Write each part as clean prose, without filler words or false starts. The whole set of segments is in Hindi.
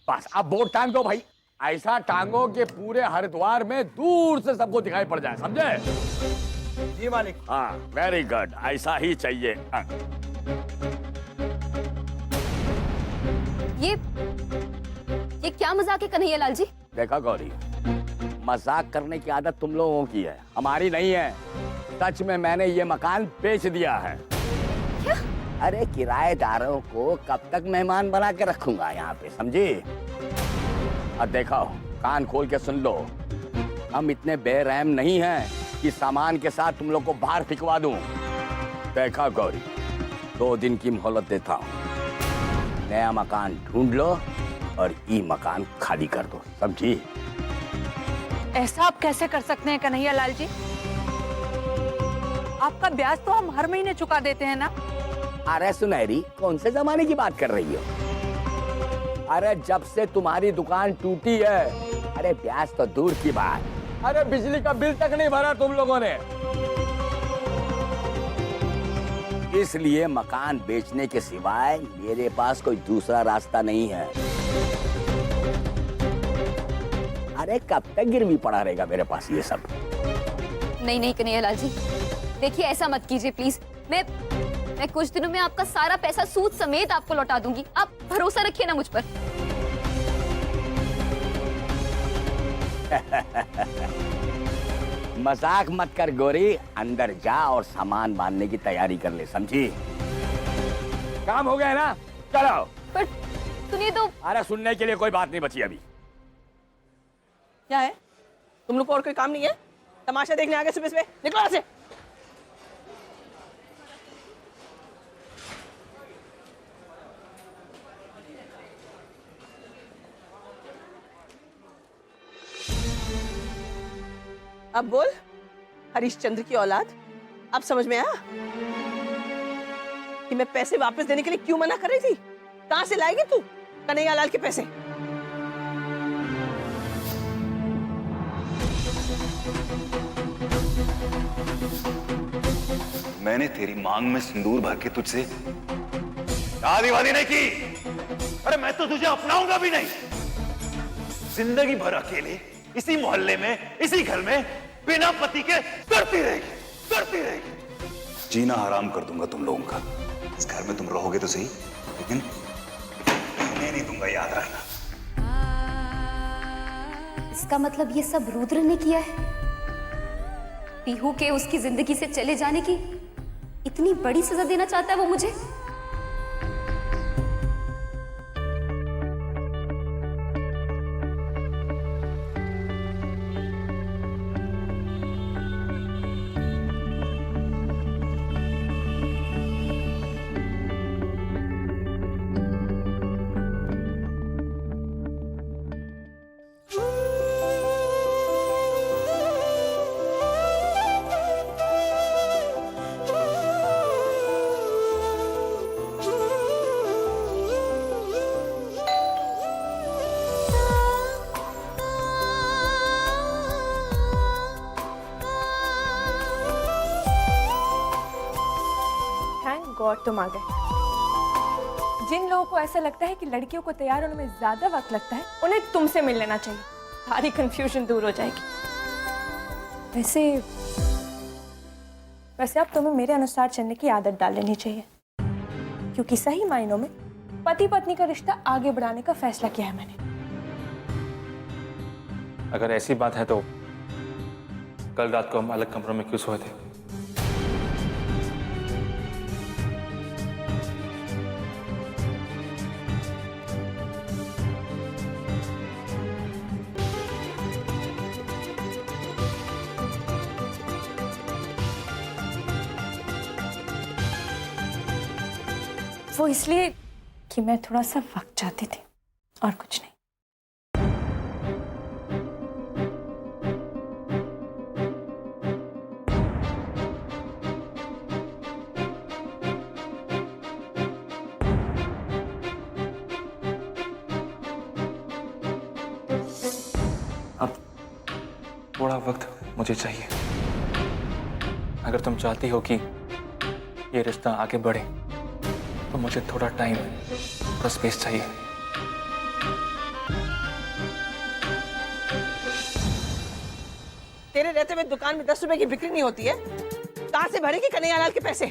बस अब वोट टांग दो भाई, ऐसा टांगो कि पूरे हरिद्वार में दूर से सबको दिखाई पड़ जाए, समझे? जी मालिक। हाँ वेरी गुड, ऐसा ही चाहिए। ये क्या मजाक है कन्हैया लाल जी? देखा गौरी, मजाक करने की आदत तुम लोगों की है, हमारी नहीं है। सच में मैंने ये मकान बेच दिया है। क्या? अरे किराएदारों को कब तक मेहमान बना के रखूंगा यहाँ पे, समझी? अब देखो, कान खोल के सुन लो, हम इतने बेरहम नहीं हैं कि सामान के साथ तुम लोग को बाहर फिकवा दूं। देखा गौरी, 2 दिन की मोहलत देता हूँ, नया मकान ढूंढ लो और ये मकान खाली कर दो, समझी? ऐसा आप कैसे कर सकते हैं कन्हैया लाल जी? आपका ब्याज तो हम हर महीने चुका देते हैं ना। अरे सुनहरी, कौन से जमाने की बात कर रही हो? अरे जब से तुम्हारी दुकान टूटी है, अरे ब्याज तो दूर की बात, अरे बिजली का बिल तक नहीं भरा तुम लोगों ने। इसलिए मकान बेचने के सिवाय मेरे पास कोई दूसरा रास्ता नहीं है। अरे कब तक गिरवी पड़ा रहेगा मेरे पास ये सब? नहीं नहीं कन्हैया लाल जी, देखिए ऐसा मत कीजिए प्लीज। मैं कुछ दिनों में आपका सारा पैसा सूद समेत आपको लौटा दूंगी, आप भरोसा रखिए ना मुझ पर। मजाक मत कर गोरी, अंदर जा और सामान बांधने की तैयारी कर ले, समझी? काम हो गया ना, चलो। पर सुनिए तो। अरे सुनने के लिए कोई बात नहीं बची अभी। क्या है, तुम लोग को और कोई काम नहीं है? तमाशा देखने आगे सुबह सुबह, निकलो यहाँ से। अब बोल, हरिश्चंद्र की औलाद, अब समझ में आया कि मैं पैसे वापस देने के लिए क्यों मना कर रही थी? कहां से लाएगी तू कन्हैया लाल के पैसे? मैंने तेरी मांग में सिंदूर भर के तुझसे शादी वादी नहीं की। अरे मैं तो तुझे अपनाऊंगा भी नहीं। जिंदगी भर अकेले इसी मोहल्ले में, इसी घर में बिना पति के करती रहेगी। जीना हराम कर दूंगा तुम लोगों का। इस घर में तुम रहोगे तो सही, लेकिन मैं नहीं दूंगा, याद रखना। इसका मतलब ये सब रुद्र ने किया है? पीहू के उसकी जिंदगी से चले जाने की इतनी बड़ी सजा देना चाहता है वो मुझे? गॉड तुम आ गए। जिन लोगों को ऐसा लगता है कि लड़कियों को तैयार होने में ज्यादा वक्त लगता है, उन्हें तुमसे मिल लेना चाहिए, सारी कंफ्यूजन दूर हो जाएगी। वैसे अब तुम्हें मेरे अनुसार चलने की आदत डाल लेनी चाहिए, क्योंकि सही मायनों में पति पत्नी का रिश्ता आगे बढ़ाने का फैसला किया है मैंने। अगर ऐसी बात है तो कल रात को हम अलग कमरों में क्यों सोए थे? वो इसलिए कि मैं थोड़ा सा वक्त चाहती थी और कुछ नहीं। अब थोड़ा वक्त मुझे चाहिए। अगर तुम चाहती हो कि ये रिश्ता आगे बढ़े तो मुझे थोड़ा टाइम, थोड़ा स्पेस चाहिए। तेरे रहते हुए दुकान में 10 रुपए की बिक्री नहीं होती है, कहाँ से भरेगी कन्हैयालाल के पैसे?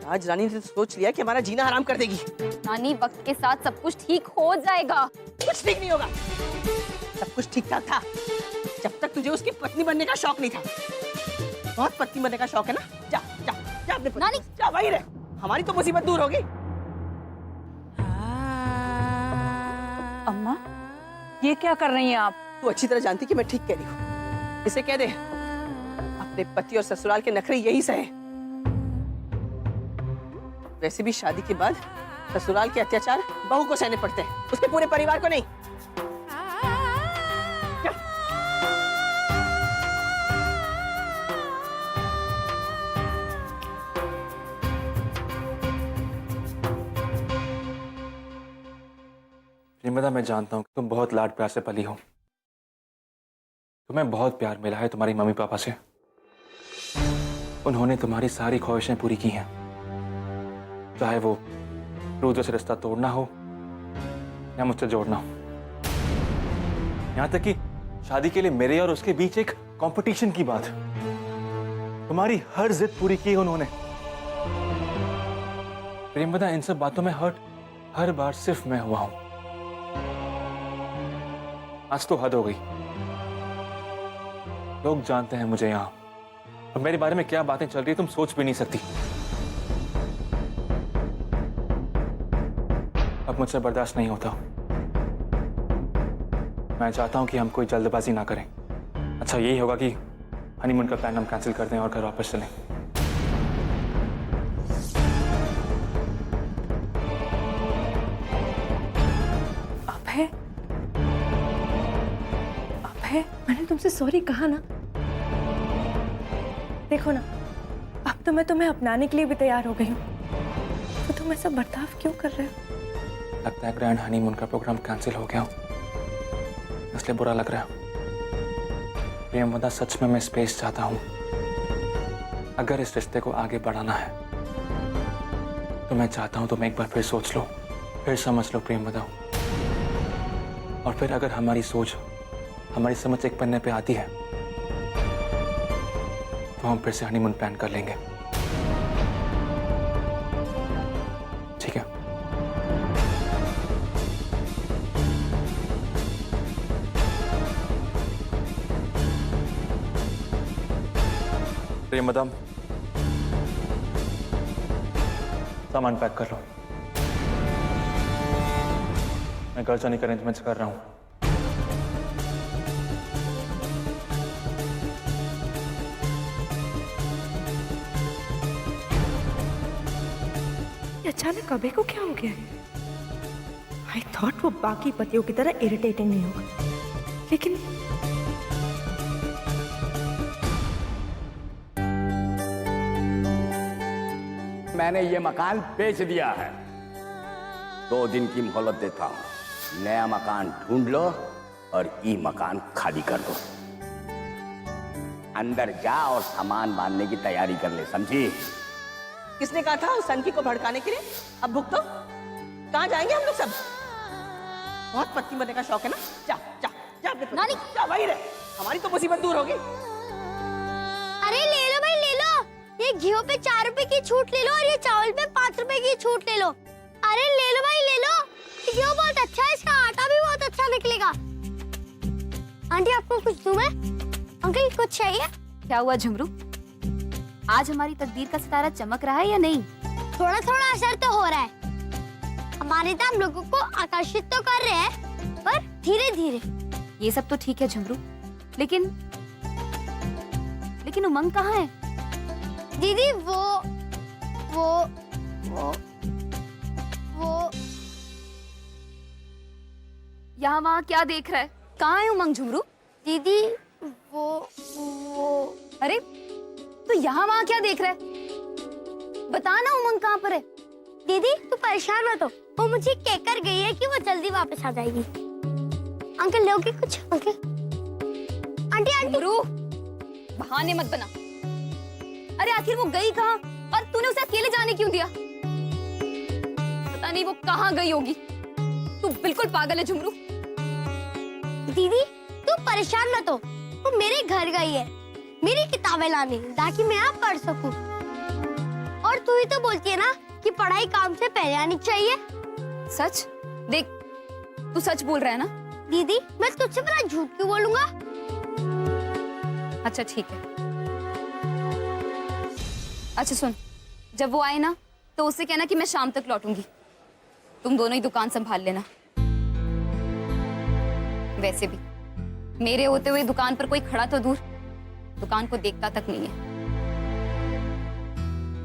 आज रानी ने तो सोच लिया कि हमारा जीना हराम कर देगी। नानी, वक्त के साथ सब कुछ ठीक हो जाएगा। कुछ ठीक नहीं होगा। सब कुछ ठीक ठाक था जब तक तुझे उसकी पत्नी बनने का शौक नहीं था। बहुत पत्नी बनने का शौक है ना? जा जा जा अपने नानी! जा वहीं रह, हमारी तो मुसीबत दूर होगी। अम्मा, ये क्या कर रही हैं आप? तू अच्छी तरह जानती कि मैं ठीक कह रही हूँ। इसे कह दे अपने पति और ससुराल के नखरे यही सहे। वैसे भी शादी के बाद ससुराल के अत्याचार बहू को सहने पड़ते हैं, उसके पूरे परिवार को नहीं। क्या? प्रेमदा, मैं जानता हूँ कि तुम बहुत लाड प्यार से पली हो। तुम्हें बहुत प्यार मिला है तुम्हारी मम्मी पापा से। उन्होंने तुम्हारी सारी ख्वाहिशें पूरी की हैं, चाहे वो रोजो से रिश्ता तोड़ना हो या मुझसे जोड़ना हो। यहां तक कि शादी के लिए मेरे और उसके बीच एक कंपटीशन की बात। तुम्हारी हर जिद पूरी की उन्होंने। प्रेमदा, इन सब बातों में हर्ट हर बार सिर्फ मैं हुआ हूं। आज तो हद हो गई। लोग जानते हैं मुझे यहां, और मेरे बारे में क्या बातें चल रही है तुम सोच भी नहीं सकती। अब मुझसे बर्दाश्त नहीं होता। मैं चाहता हूं कि हम कोई जल्दबाजी ना करें। अच्छा यही होगा कि हनीमून का प्लान हम कैंसिल कर दें और घर वापस चलें। अभय, मैंने तुमसे सॉरी कहा ना। देखो ना, अब तो मैं तुम्हें अपनाने के लिए भी तैयार हो गई हूँ, तो तुम ऐसा बर्ताव क्यों कर रहे हो? लगता है ग्रैंड हनीमून का प्रोग्राम कैंसिल हो गया, इसलिए बुरा लग रहा है। प्रेमदा, सच में मैं स्पेस चाहता हूं। अगर इस रिश्ते को आगे बढ़ाना है तो मैं चाहता हूं तुम एक बार फिर सोच लो, फिर समझ लो प्रेमदा। और फिर अगर हमारी सोच, हमारी समझ एक पन्ने पे आती है तो हम फिर से हनीमून प्लान कर लेंगे, ठीक है? प्रेमदा, सामान पैक कर लो। मैं घर जाने का अरेंजमेंट्स कर रहा हूं। अचानक अभय को क्या हो गया? आई थॉट वो बाकी पतियों की तरह इरिटेटिंग नहीं होगा, लेकिन मैंने ये मकान बेच दिया है। 2 दिन की मोहलत देता हूं। नया मकान ढूंढ लो और ये मकान खाली कर दो। अंदर जा और सामान बांधने की तैयारी कर ले, समझी? किसने कहा था सनकी को भड़काने के लिए? अब भुगतो। कहाँ जाएंगे हम लोग सब? बहुत पत्नी बनने का शौक है ना? जा जा जा अपने पति नानी! जा वहीं रह, हमारी तो मुसीबत दूर होगी। अरे ले लो भाई ले लो, ये घी पे 4 रुपए की छूट ले लो और ये चावल पे 5 रुपए की छूट ले लो। अरे ले लो भाई ले लो, घी बहुत अच्छा है, इसका आटा भी बहुत अच्छा निकलेगा। आंटी आपको कुछ दूं मैं? अंकल कुछ चाहिए? क्या हुआ झुमरू? आज हमारी तकदीर का सितारा चमक रहा है या नहीं? थोड़ा थोड़ा असर तो हो रहा है। हमारे तो हम लोगों को आकर्षित तो कर रहे हैं, पर धीरे धीरे। ये सब तो ठीक है झुमरू, लेकिन उमंग कहाँ है? दीदी वो यहाँ वहाँ क्या देख रहा है? कहाँ है उमंग झुमरू? दीदी वो अरे तो यहाँ वहाँ क्या देख रहा है? बता ना उमंग कहाँ पर है? दीदी तू परेशान मत हो, वो मुझे कहकर गई है कि वो जल्दी वापस आ जाएगी। अंकल लोगे कुछ? अंकल आंटी आंटी झुमरू, बहाने मत बना। अरे आखिर वो गई कहाँ और तूने उसे अकेले जाने क्यों दिया? पता नहीं वो कहाँ गई होगी। तू बिल्कुल पागल है झुमरू। दीदी तू परेशान मत हो, वो मेरे घर गई है मेरी किताबें लाने ताकि मैं यहाँ पढ़ सकूं। और तू ही तो बोलती है ना कि पढ़ाई काम से पहले आनी चाहिए। सच? देख, तू सच बोल रहा है ना? दीदी मैं तुझसे बड़ा झूठ क्यों बोलूंगा? अच्छा ठीक है। अच्छा सुन, जब वो आए ना तो उससे कहना कि मैं शाम तक लौटूंगी। तुम दोनों ही दुकान संभाल लेना। वैसे भी मेरे होते हुए दुकान पर कोई खड़ा तो दूर, दुकान को देखता तक नहीं है।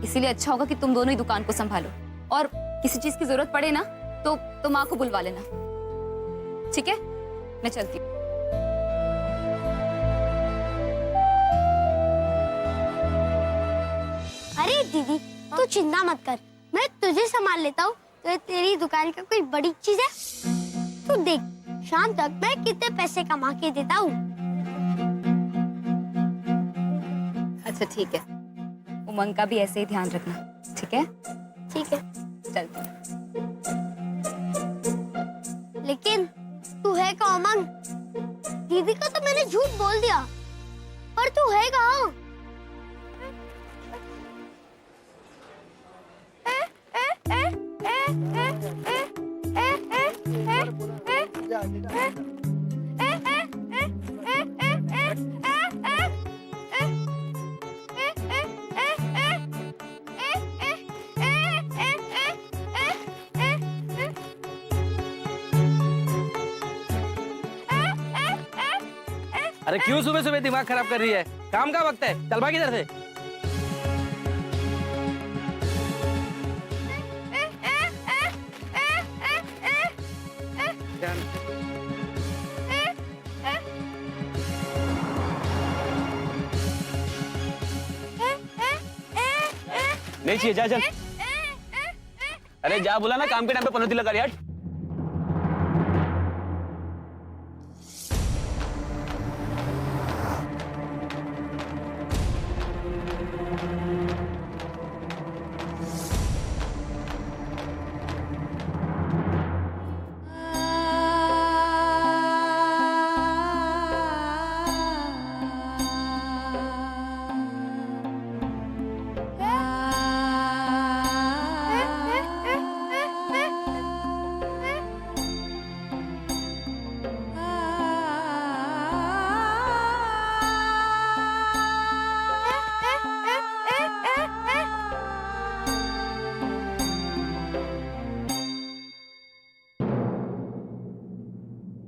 इसीलिए अच्छा होगा कि तुम दोनों ही दुकान को संभालो, और किसी चीज की जरूरत पड़े ना तो माँ को बुलवा लेना। ठीक है, मैं चलती हूँ। अरे दीदी तू चिंता मत कर, मैं तुझे संभाल लेता हूँ। तो तेरी दुकान का कोई बड़ी चीज है? तू देख शाम तक मैं कितने पैसे कमा के देता हूँ। अच्छा ठीक है, उमंग का भी ऐसे ही ध्यान रखना। ठीक है? ठीक है, चलती हूँ। लेकिन तू है कहाँ उमंग? दीदी को तो मैंने झूठ बोल दिया, पर तू है कहाँ? अरे क्यों सुबह सुबह दिमाग खराब कर रही है? काम का वक्त है, चल भाग इधर से। नहीं चाहिए, जा चल। अरे जा, बोला ना काम के टाइम पे पनौती लगा रही है। हट।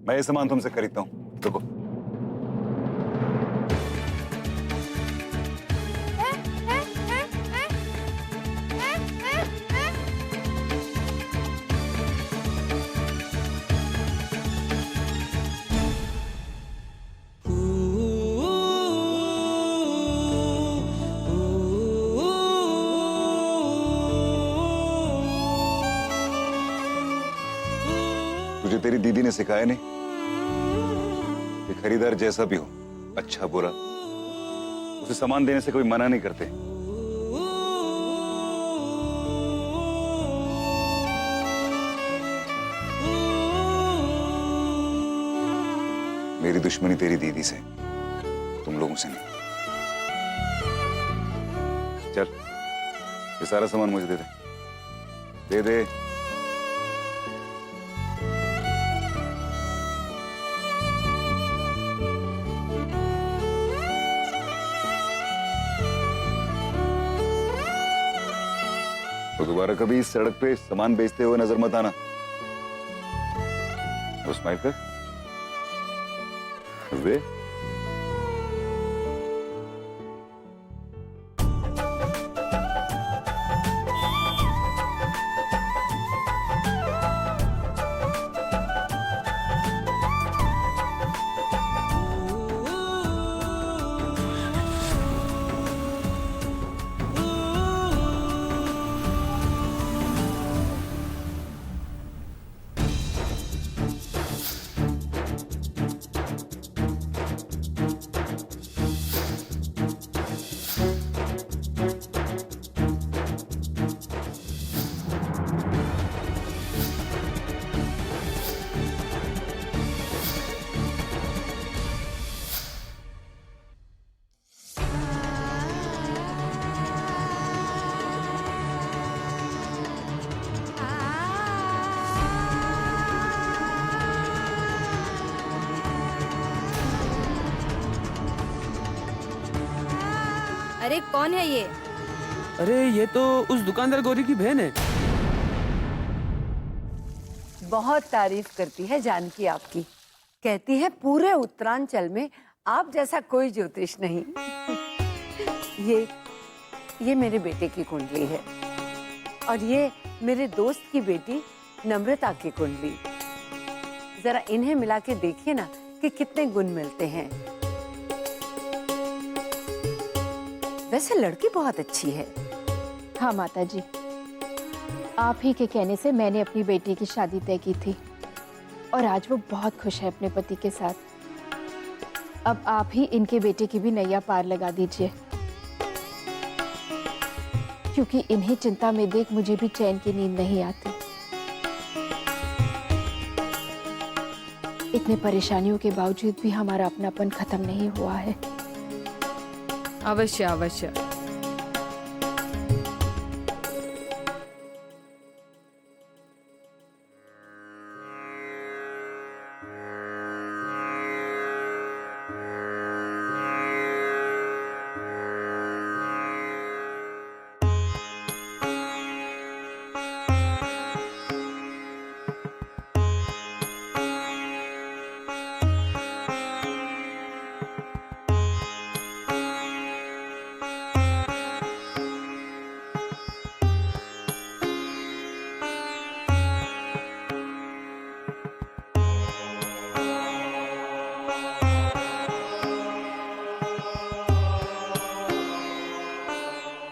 मैं ये सामान तुमसे खरीदता हूँ, रुको। तुझे तेरी दीदी ने सिखाया नहीं कि खरीदार जैसा भी हो, अच्छा बुरा, उसे सामान देने से कोई मना नहीं करते। मेरी दुश्मनी तेरी दीदी से, तुम लोगों से नहीं। चल, ये सारा सामान मुझे दे दे, दे दे। तो दोबारा कभी इस सड़क पे सामान बेचते हुए नजर मत आना। वो स्माइल कर, वे अरे कौन है ये? अरे ये तो उस दुकानदार गौरी की बहन है। बहुत तारीफ करती है जानकी आपकी। कहती है पूरे उत्तरांचल में आप जैसा कोई ज्योतिष नहीं। ये मेरे बेटे की कुंडली है और ये मेरे दोस्त की बेटी नम्रता की कुंडली। जरा इन्हें मिला के देखिए ना कि कितने गुण मिलते हैं। वैसे लड़की बहुत अच्छी है। हाँ माता जी, आप ही के कहने से मैंने अपनी बेटी की शादी तय की थी और आज वो बहुत खुश है अपने पति के साथ। अब आप ही इनके बेटे की भी नैया पार लगा दीजिए, क्योंकि इन्हें चिंता में देख मुझे भी चैन की नींद नहीं आती। इतने परेशानियों के बावजूद भी हमारा अपनापन खत्म नहीं हुआ है। अवश्य अवश्य।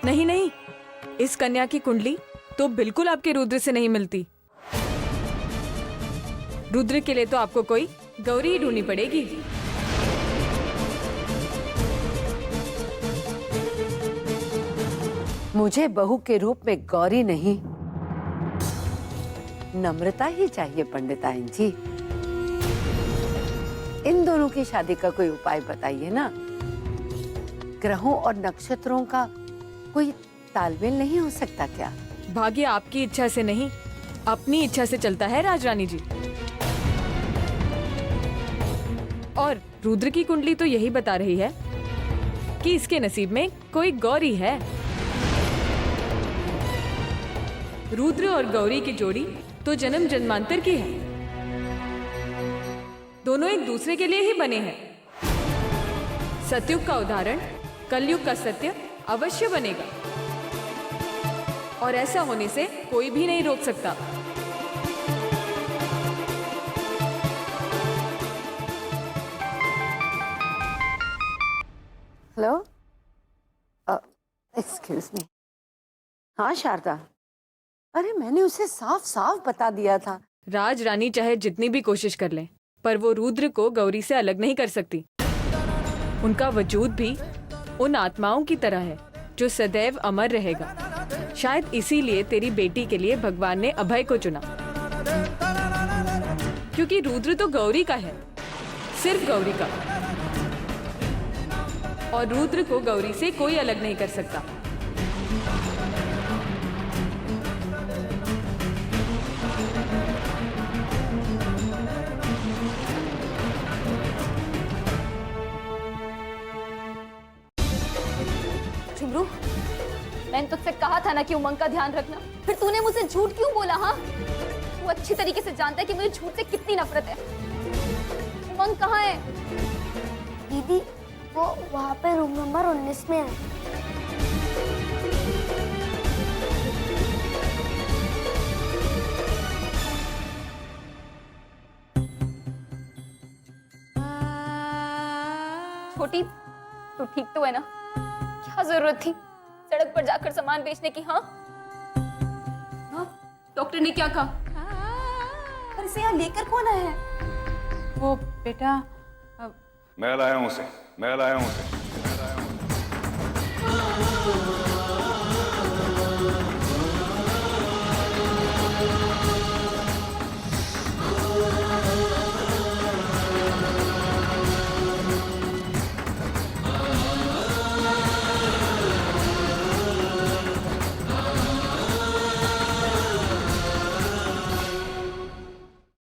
नहीं नहीं, इस कन्या की कुंडली तो बिल्कुल आपके रुद्र से नहीं मिलती। रुद्र के लिए तो आपको कोई गौरी ही ढूंढनी पड़ेगी। मुझे बहू के रूप में गौरी नहीं, नम्रता ही चाहिए पंडिताइन जी। इन दोनों की शादी का कोई उपाय बताइए ना। ग्रहों और नक्षत्रों का कोई तालमेल नहीं हो सकता क्या? भाग्य आपकी इच्छा से नहीं, अपनी इच्छा से चलता है राजरानी जी। और रुद्र की कुंडली तो यही बता रही है कि इसके नसीब में कोई गौरी है। रुद्र और गौरी की जोड़ी तो जन्म जन्मांतर की है। दोनों एक दूसरे के लिए ही बने हैं। सतयुग का उदाहरण कलयुग का सत्य अवश्य बनेगा और ऐसा होने से कोई भी नहीं रोक सकता। Hello, excuse me. हाँ शारदा, अरे मैंने उसे साफ साफ बता दिया था। राज रानी चाहे जितनी भी कोशिश कर लें, पर वो रुद्र को गौरी से अलग नहीं कर सकती। उनका वजूद भी उन आत्माओं की तरह है जो सदैव अमर रहेगा। शायद इसीलिए तेरी बेटी के लिए भगवान ने अभय को चुना, क्योंकि रुद्र तो गौरी का है, सिर्फ गौरी का, और रुद्र को गौरी से कोई अलग नहीं कर सकता। झुमरू, मैंने तुझसे कहा था ना कि उमंग का ध्यान रखना, फिर तूने मुझसे झूठ क्यों बोला? हाँ, तू अच्छी तरीके से जानता है कि मुझे झूठ से कितनी नफरत है। उमंग कहाँ है? दीदी, वो वहाँ पे रूम नंबर 19 में है। छोटी, तू ठीक तो है ना? क्या जरूरत थी सड़क पर जाकर सामान बेचने की? हाँ, डॉक्टर ने क्या कहा? और इसे यहाँ लेकर कौन आया है? वो बेटा, मैं लाया हूं उसे।